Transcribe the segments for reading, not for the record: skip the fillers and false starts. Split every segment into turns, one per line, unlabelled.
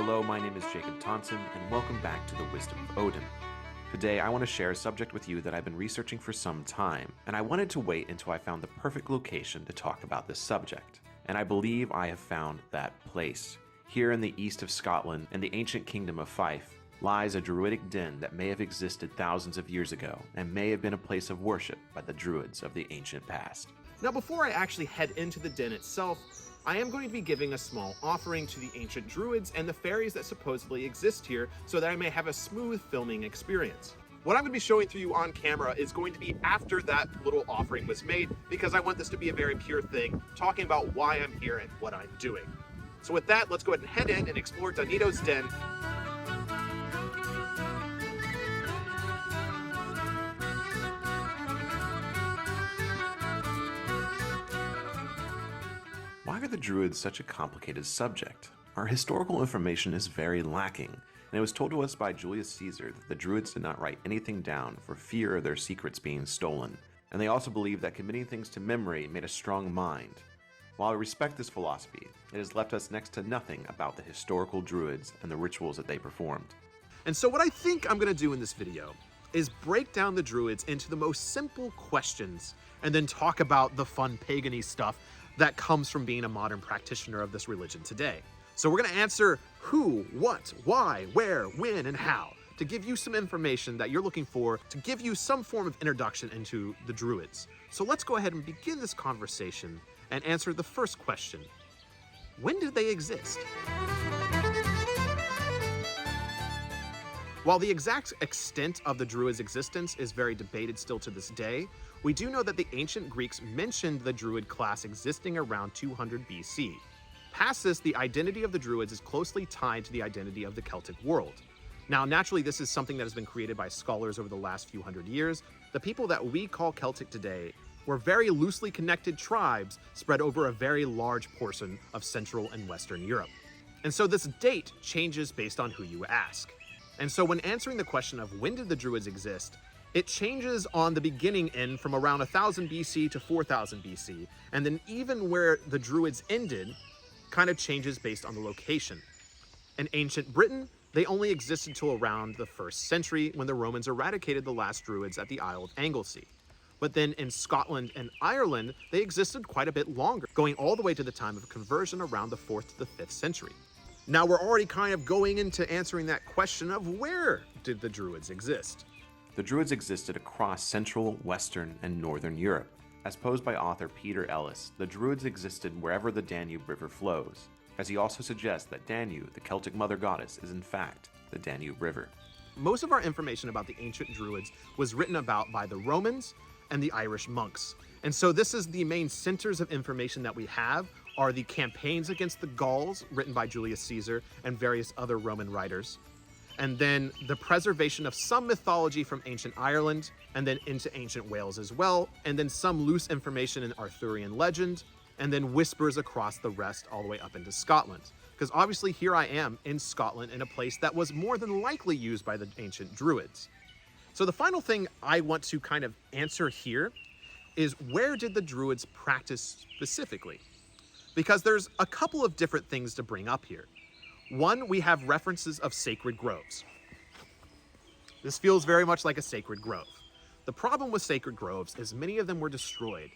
Hello, my name is Jacob Toddson, and welcome back to the Wisdom of Odin. Today, I want to share a subject with you that I've been researching for some time, and I wanted to wait until I found the perfect location to talk about this subject. And I believe I have found that place. Here in the east of Scotland, in the ancient kingdom of Fife, lies a druidic den that may have existed thousands of years ago, and may have been a place of worship by the Druids of the ancient past.
Now, before I actually head into the den itself, I am going to be giving a small offering to the ancient druids and the fairies that supposedly exist here so that I may have a smooth filming experience. What I'm going to be showing to you on camera is going to be after that little offering was made, because I want this to be a very pure thing, talking about why I'm here and what I'm doing. So with that, let's go ahead and head in and explore Danito's den.
Why are the Druids such a complicated subject? Our historical information is very lacking, and it was told to us by Julius Caesar that the Druids did not write anything down for fear of their secrets being stolen, and they also believed that committing things to memory made a strong mind. While I respect this philosophy, it has left us next to nothing about the historical Druids and the rituals that they performed.
And so what I think I'm going to do in this video is break down the Druids into the most simple questions and then talk about the fun pagan-y stuff that comes from being a modern practitioner of this religion today. So we're going to answer who, what, why, where, when, and how, to give you some information that you're looking for to give you some form of introduction into the Druids. So let's go ahead and begin this conversation and answer the first question. When did they exist? While the exact extent of the Druids' existence is very debated still to this day, we do know that the ancient Greeks mentioned the Druid class existing around 200 BC. Past this, the identity of the Druids is closely tied to the identity of the Celtic world. Now, naturally, this is something that has been created by scholars over the last few hundred years. The people that we call Celtic today were very loosely connected tribes spread over a very large portion of Central and Western Europe. And so this date changes based on who you ask. And so when answering the question of when did the Druids exist, it changes on the beginning end from around 1000 BC to 4000 BC, and then even where the Druids ended kind of changes based on the location. In ancient Britain, they only existed till around the 1st century when the Romans eradicated the last Druids at the Isle of Anglesey. But then in Scotland and Ireland, they existed quite a bit longer, going all the way to the time of conversion around the 4th to the 5th century. Now we're already kind of going into answering that question of where did the Druids exist?
The Druids existed across Central, Western, and Northern Europe. As posed by author Peter Ellis, the Druids existed wherever the Danube River flows, as he also suggests that Danu, the Celtic mother goddess, is in fact the Danube River.
Most of our information about the ancient Druids was written about by the Romans and the Irish monks. And so this is the main centers of information that we have are the campaigns against the Gauls written by Julius Caesar and various other Roman writers. And then the preservation of some mythology from ancient Ireland and then into ancient Wales as well. And then some loose information in Arthurian legend and then whispers across the rest all the way up into Scotland. Because obviously here I am in Scotland in a place that was more than likely used by the ancient Druids. So the final thing I want to kind of answer here is where did the Druids practice specifically? Because there's a couple of different things to bring up here. One, we have references of sacred groves. This feels very much like a sacred grove. The problem with sacred groves is many of them were destroyed,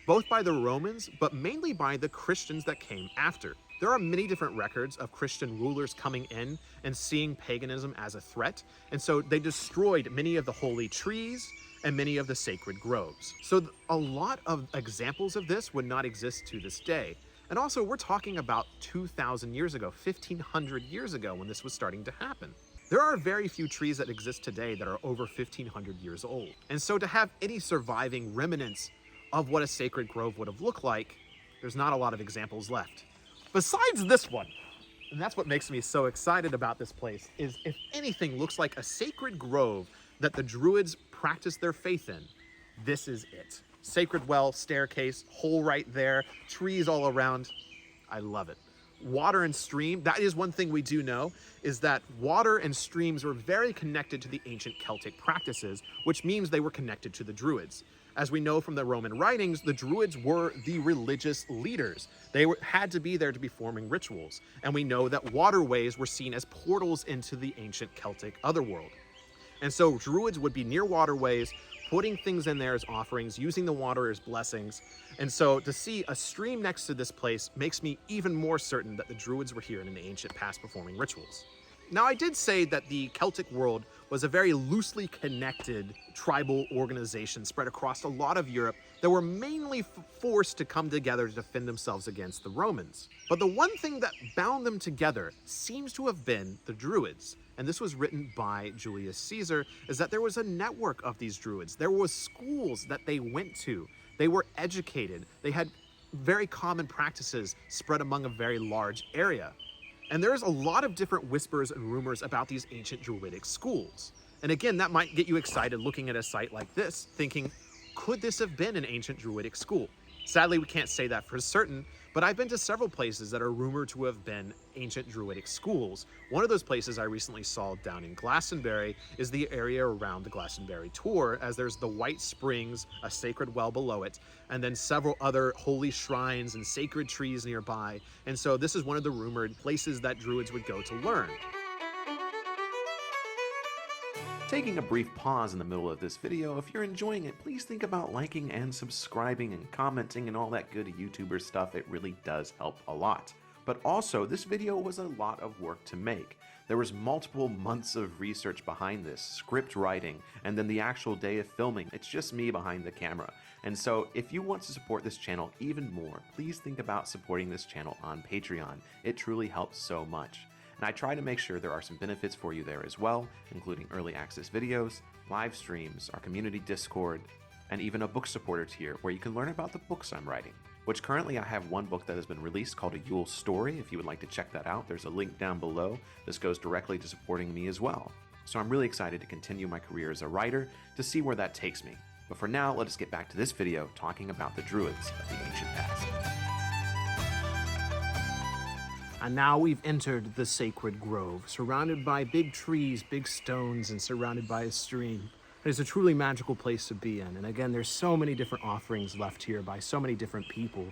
both by the Romans, but mainly by the Christians that came after. There are many different records of Christian rulers coming in and seeing paganism as a threat, and so they destroyed many of the holy trees and many of the sacred groves. So a lot of examples of this would not exist to this day. And also, we're talking about 2,000 years ago, 1,500 years ago when this was starting to happen. There are very few trees that exist today that are over 1,500 years old. And so to have any surviving remnants of what a sacred grove would have looked like, there's not a lot of examples left. Besides this one, and that's what makes me so excited about this place, is if anything looks like a sacred grove that the Druids practiced their faith in, this is it. Sacred well, staircase, hole right there, trees all around. I love it. Water and stream, that is one thing we do know, is that water and streams were very connected to the ancient Celtic practices, which means they were connected to the Druids. As we know from the Roman writings, the Druids were the religious leaders. They had to be there to be forming rituals. And we know that waterways were seen as portals into the ancient Celtic otherworld. And so Druids would be near waterways, putting things in there as offerings, using the water as blessings. And so to see a stream next to this place makes me even more certain that the Druids were here in the ancient past performing rituals. Now, I did say that the Celtic world was a very loosely connected tribal organization spread across a lot of Europe that were mainly forced to come together to defend themselves against the Romans. But the one thing that bound them together seems to have been the Druids. And this was written by Julius Caesar, is that there was a network of these Druids. There was schools that they went to. They were educated. They had very common practices spread among a very large area. And there's a lot of different whispers and rumors about these ancient Druidic schools. And again, that might get you excited looking at a site like this, thinking, could this have been an ancient Druidic school? Sadly, we can't say that for certain, but I've been to several places that are rumored to have been ancient Druidic schools. One of those places I recently saw down in Glastonbury is the area around the Glastonbury Tor, as there's the White Springs, a sacred well below it, and then several other holy shrines and sacred trees nearby. And so this is one of the rumored places that Druids would go to learn.
Taking a brief pause in the middle of this video, if you're enjoying it, please think about liking and subscribing and commenting and all that good YouTuber stuff. It really does help a lot. But also, this video was a lot of work to make. There was multiple months of research behind this, script writing, and then the actual day of filming. It's just me behind the camera. And so if you want to support this channel even more, please think about supporting this channel on Patreon. It truly helps so much. And I try to make sure there are some benefits for you there as well, including early access videos, live streams, our community Discord, and even a book supporter tier where you can learn about the books I'm writing. Which currently I have one book that has been released called A Yule Story. If you would like to check that out, there's a link down below. This goes directly to supporting me as well. So I'm really excited to continue my career as a writer to see where that takes me. But for now, let us get back to this video talking about the Druids of the ancient past.
And now we've entered the sacred grove, surrounded by big trees, big stones, and surrounded by a stream. It's a truly magical place to be in. And again, there's so many different offerings left here by so many different people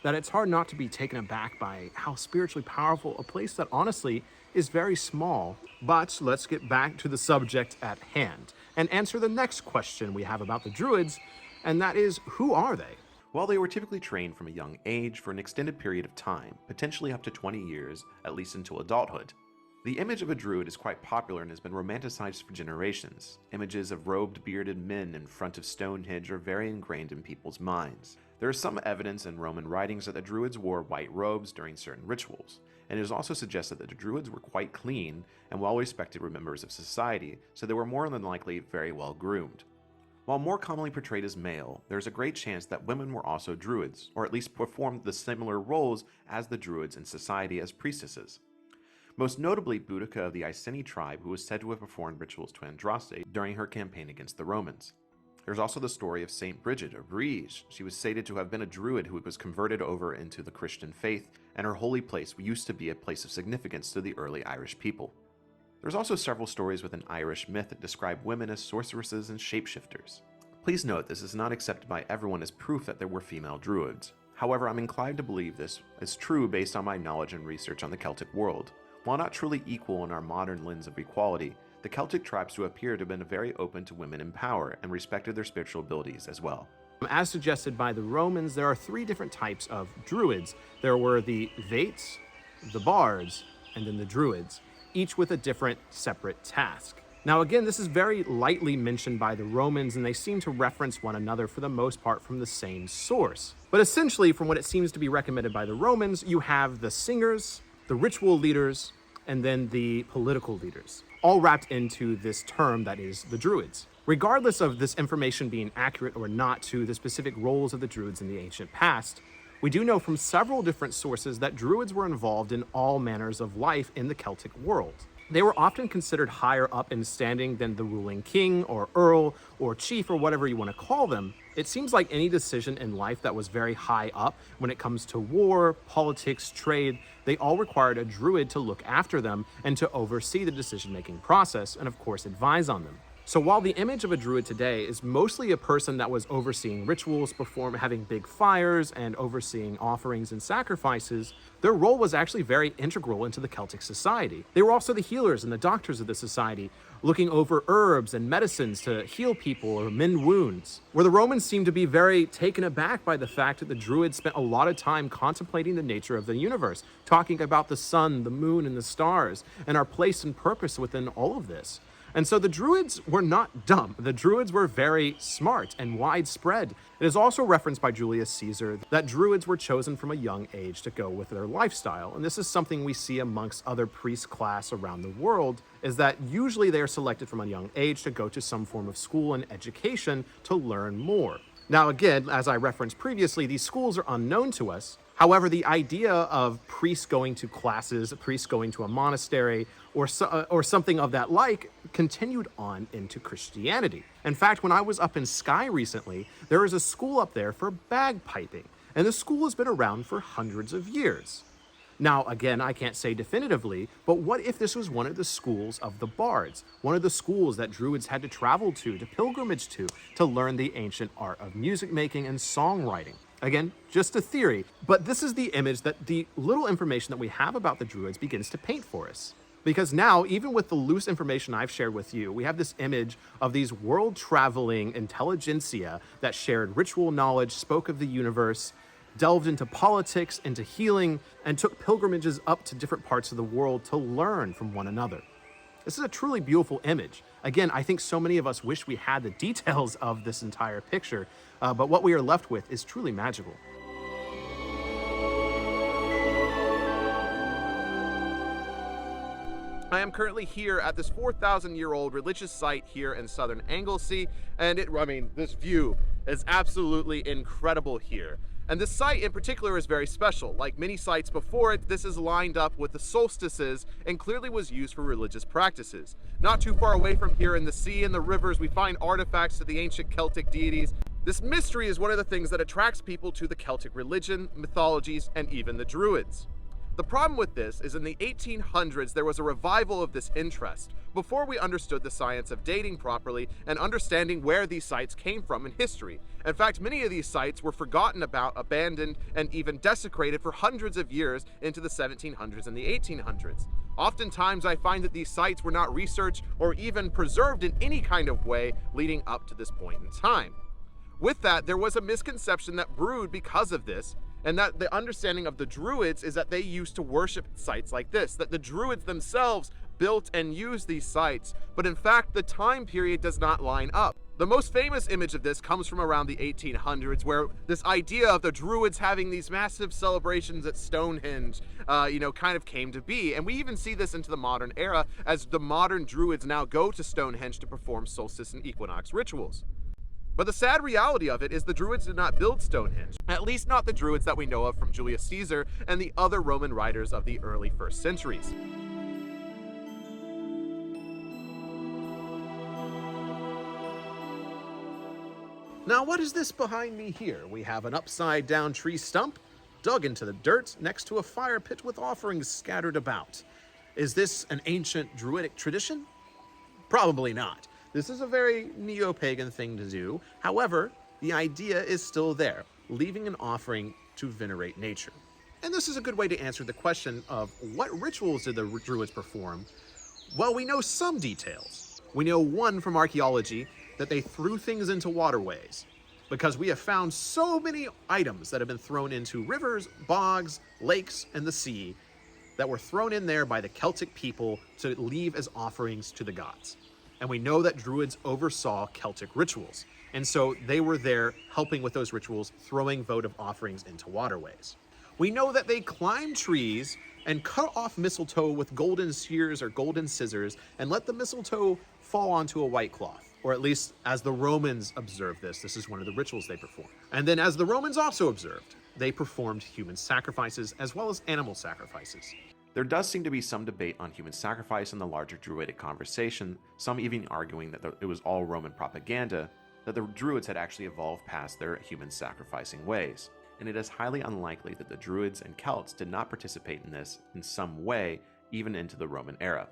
that it's hard not to be taken aback by how spiritually powerful a place that honestly is very small. But let's get back to the subject at hand and answer the next question we have about the Druids, and that is, who are they?
Well, they were typically trained from a young age for an extended period of time, potentially up to 20 years, at least until adulthood. The image of a Druid is quite popular and has been romanticized for generations. Images of robed, bearded men in front of Stonehenge are very ingrained in people's minds. There is some evidence in Roman writings that the Druids wore white robes during certain rituals, and it is also suggested that the Druids were quite clean and well-respected members of society, so they were more than likely very well groomed. While more commonly portrayed as male, there is a great chance that women were also Druids, or at least performed the similar roles as the Druids in society as priestesses. Most notably Boudica of the Iceni tribe, who was said to have performed rituals to Andraste during her campaign against the Romans. There's also the story of Saint Bridget of Briege. She was stated to have been a Druid who was converted over into the Christian faith, and her holy place used to be a place of significance to the early Irish people. There's also several stories within Irish myth that describe women as sorceresses and shapeshifters. Please note this is not accepted by everyone as proof that there were female Druids. However, I'm inclined to believe this is true based on my knowledge and research on the Celtic world. While not truly equal in our modern lens of equality, the Celtic tribes do appear to have been very open to women in power and respected their spiritual abilities as well.
As suggested by the Romans, there are three different types of Druids. There were the Vates, the Bards, and then the Druids, each with a different separate task. Now again, this is very lightly mentioned by the Romans, and they seem to reference one another for the most part from the same source. But essentially, from what it seems to be recommended by the Romans, you have the singers, the ritual leaders, and then the political leaders, all wrapped into this term that is the Druids. Regardless of this information being accurate or not to the specific roles of the Druids in the ancient past, we do know from several different sources that Druids were involved in all manners of life in the Celtic world. They were often considered higher up in standing than the ruling king or earl or chief or whatever you want to call them. It seems like any decision in life that was very high up when it comes to war, politics, trade, they all required a Druid to look after them and to oversee the decision-making process and of course advise on them. So while the image of a druid today is mostly a person that was overseeing rituals, having big fires, and overseeing offerings and sacrifices, their role was actually very integral into the Celtic society. They were also the healers and the doctors of the society, looking over herbs and medicines to heal people or mend wounds. Where the Romans seemed to be very taken aback by the fact that the Druids spent a lot of time contemplating the nature of the universe, talking about the sun, the moon, and the stars, and our place and purpose within all of this. And so the Druids were not dumb. The Druids were very smart and widespread. It is also referenced by Julius Caesar that Druids were chosen from a young age to go with their lifestyle. And this is something we see amongst other priest class around the world, is that usually they are selected from a young age to go to some form of school and education to learn more. Now again, as I referenced previously, these schools are unknown to us. However, the idea of priests going to classes, priests going to a monastery, or something of that like continued on into Christianity. In fact, when I was up in Skye recently, there is a school up there for bagpiping, and the school has been around for hundreds of years. Now, again, I can't say definitively, but what if this was one of the schools of the bards, one of the schools that Druids had to travel to pilgrimage to learn the ancient art of music making and songwriting? Again, just a theory, but this is the image that the little information that we have about the Druids begins to paint for us. Because now, even with the loose information I've shared with you, we have this image of these world-traveling intelligentsia that shared ritual knowledge, spoke of the universe, delved into politics, into healing, and took pilgrimages up to different parts of the world to learn from one another. This is a truly beautiful image. Again, I think so many of us wish we had the details of this entire picture, but what we are left with is truly magical. I am currently here at this 4,000-year-old religious site here in southern Anglesey, and this view is absolutely incredible here. And this site in particular is very special. Like many sites before it, this is lined up with the solstices and clearly was used for religious practices. Not too far away from here in the sea and the rivers, we find artifacts to the ancient Celtic deities. This mystery is one of the things that attracts people to the Celtic religion, mythologies, and even the Druids. The problem with this is in the 1800s, there was a revival of this interest before we understood the science of dating properly and understanding where these sites came from in history. In fact, many of these sites were forgotten about, abandoned, and even desecrated for hundreds of years into the 1700s and the 1800s. Oftentimes, I find that these sites were not researched or even preserved in any kind of way leading up to this point in time. With that, there was a misconception that brewed because of this, and that the understanding of the Druids is that they used to worship sites like this, that the Druids themselves built and used these sites, but in fact the time period does not line up. The most famous image of this comes from around the 1800s, where this idea of the Druids having these massive celebrations at Stonehenge, kind of came to be. And we even see this into the modern era, as the modern Druids now go to Stonehenge to perform solstice and equinox rituals. But the sad reality of it is the Druids did not build Stonehenge, at least not the Druids that we know of from Julius Caesar and the other Roman writers of the early first centuries. Now, what is this behind me here? We have an upside down tree stump dug into the dirt next to a fire pit with offerings scattered about. Is this an ancient Druidic tradition? Probably not. This is a very neo-pagan thing to do. However, the idea is still there, leaving an offering to venerate nature. And this is a good way to answer the question of what rituals did the Druids perform? Well, we know some details. We know one from archaeology, that they threw things into waterways, because we have found so many items that have been thrown into rivers, bogs, lakes, and the sea that were thrown in there by the Celtic people to leave as offerings to the gods. And we know that Druids oversaw Celtic rituals, and so they were there helping with those rituals, throwing votive offerings into waterways. We know that they climbed trees and cut off mistletoe with golden shears or golden scissors and let the mistletoe fall onto a white cloth. Or at least as the Romans observed this is one of the rituals they performed. And then as the Romans also observed, they performed human sacrifices as well as animal sacrifices.
There does seem to be some debate on human sacrifice in the larger Druidic conversation, some even arguing that it was all Roman propaganda, that the Druids had actually evolved past their human sacrificing ways. And it is highly unlikely that the Druids and Celts did not participate in this in some way, even into the Roman era.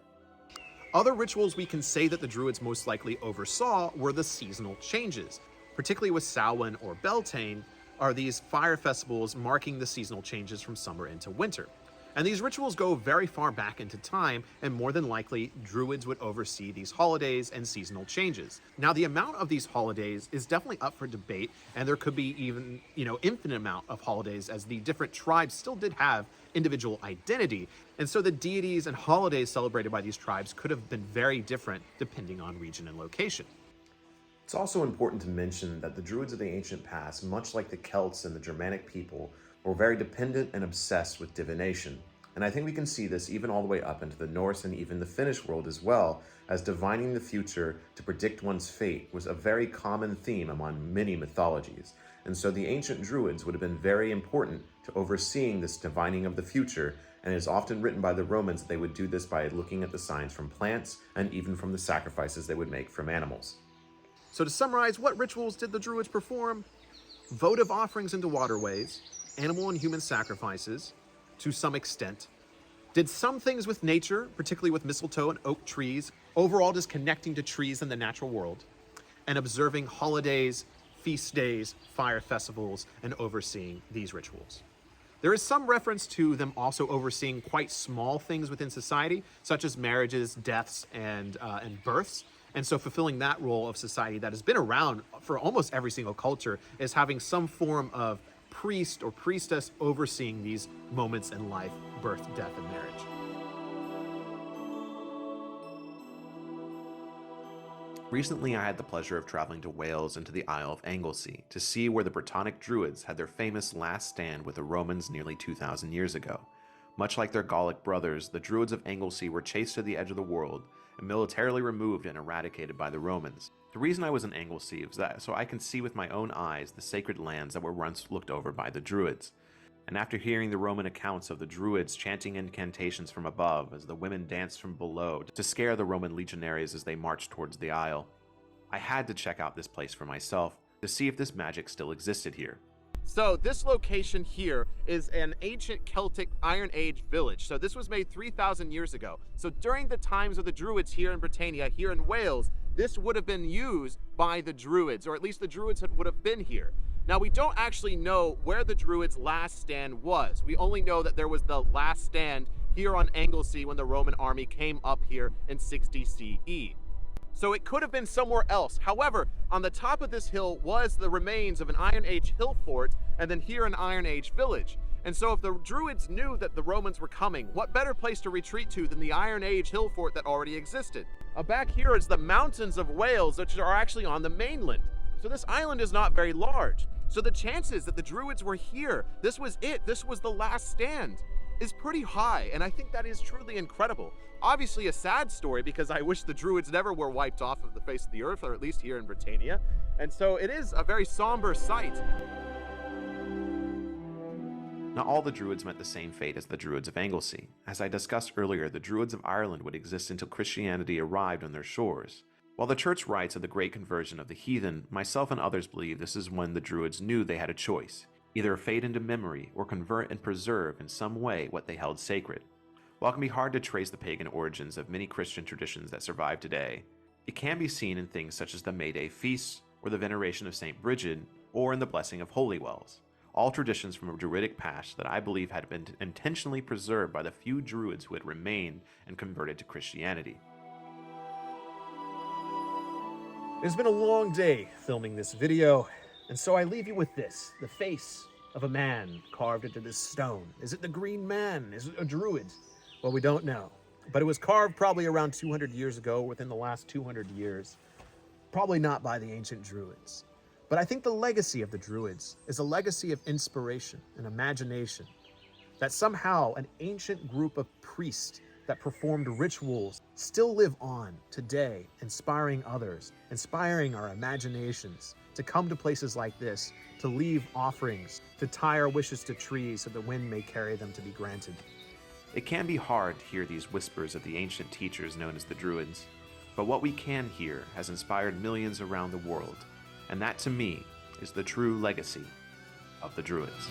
Other rituals we can say that the Druids most likely oversaw were the seasonal changes, particularly with Samhain or Beltane, are these fire festivals marking the seasonal changes from summer into winter. And these rituals go very far back into time, and more than likely, Druids would oversee these holidays and seasonal changes. Now, the amount of these holidays is definitely up for debate, and there could be even, infinite amount of holidays, as the different tribes still did have individual identity. And so the deities and holidays celebrated by these tribes could have been very different depending on region and location.
It's also important to mention that the Druids of the ancient past, much like the Celts and the Germanic people, were very dependent and obsessed with divination. And I think we can see this even all the way up into the Norse and even the Finnish world as well, as divining the future to predict one's fate was a very common theme among many mythologies. And so the ancient Druids would have been very important to overseeing this divining of the future, and it is often written by the Romans that they would do this by looking at the signs from plants and even from the sacrifices they would make from animals.
So to summarize, what rituals did the Druids perform? Votive offerings into waterways, animal and human sacrifices, to some extent. Did some things with nature, particularly with mistletoe and oak trees, overall just connecting to trees in the natural world, and observing holidays, feast days, fire festivals, and overseeing these rituals. There is some reference to them also overseeing quite small things within society, such as marriages, deaths, and births. And so fulfilling that role of society that has been around for almost every single culture is having some form of priest or priestess overseeing these moments in life, birth, death, and marriage.
Recently, I had the pleasure of traveling to Wales and to the Isle of Anglesey to see where the Brittonic Druids had their famous last stand with the Romans nearly 2,000 years ago. Much like their Gallic brothers, the Druids of Anglesey were chased to the edge of the world and militarily removed and eradicated by the Romans. The reason I was in Anglesey was that so I can see with my own eyes the sacred lands that were once looked over by the Druids. And after hearing the Roman accounts of the Druids chanting incantations from above as the women danced from below to scare the Roman legionaries as they marched towards the Isle, I had to check out this place for myself to see if this magic still existed here.
So this location here is an ancient Celtic Iron Age village. So this was made 3,000 years ago. So during the times of the Druids here in Britannia, here in Wales, this would have been used by the Druids, or at least the Druids would have been here. Now, we don't actually know where the Druids' last stand was. We only know that there was the last stand here on Anglesey when the Roman army came up here in 60 CE. So it could have been somewhere else. However, on the top of this hill was the remains of an Iron Age hill fort, and then here an Iron Age village. And so if the Druids knew that the Romans were coming, what better place to retreat to than the Iron Age hill fort that already existed? Back here is the mountains of Wales, which are actually on the mainland. So this island is not very large. So the chances that the Druids were here, this was it, this was the last stand, is pretty high, and I think that is truly incredible. Obviously a sad story, because I wish the Druids never were wiped off of the face of the earth, or at least here in Britannia. And so it is a very somber sight.
Not all the Druids met the same fate as the Druids of Anglesey. As I discussed earlier, the Druids of Ireland would exist until Christianity arrived on their shores. While the church writes of the great conversion of the heathen, myself and others believe this is when the Druids knew they had a choice: either fade into memory or convert and preserve in some way what they held sacred. While it can be hard to trace the pagan origins of many Christian traditions that survive today, it can be seen in things such as the May Day feasts, or the veneration of St. Bridget, or in the blessing of holy wells. All traditions from a Druidic past that I believe had been intentionally preserved by the few Druids who had remained and converted to Christianity.
It's been a long day filming this video, and so I leave you with this: the face of a man carved into this stone. Is it the Green Man? Is it a Druid? Well, we don't know. But it was carved probably around 200 years ago, within the last 200 years. Probably not by the ancient Druids. But I think the legacy of the Druids is a legacy of inspiration and imagination. That somehow an ancient group of priests that performed rituals still live on today, inspiring others, inspiring our imaginations to come to places like this, to leave offerings, to tie our wishes to trees so the wind may carry them to be granted.
It can be hard to hear these whispers of the ancient teachers known as the Druids, but what we can hear has inspired millions around the world, and that to me is the true legacy of the Druids.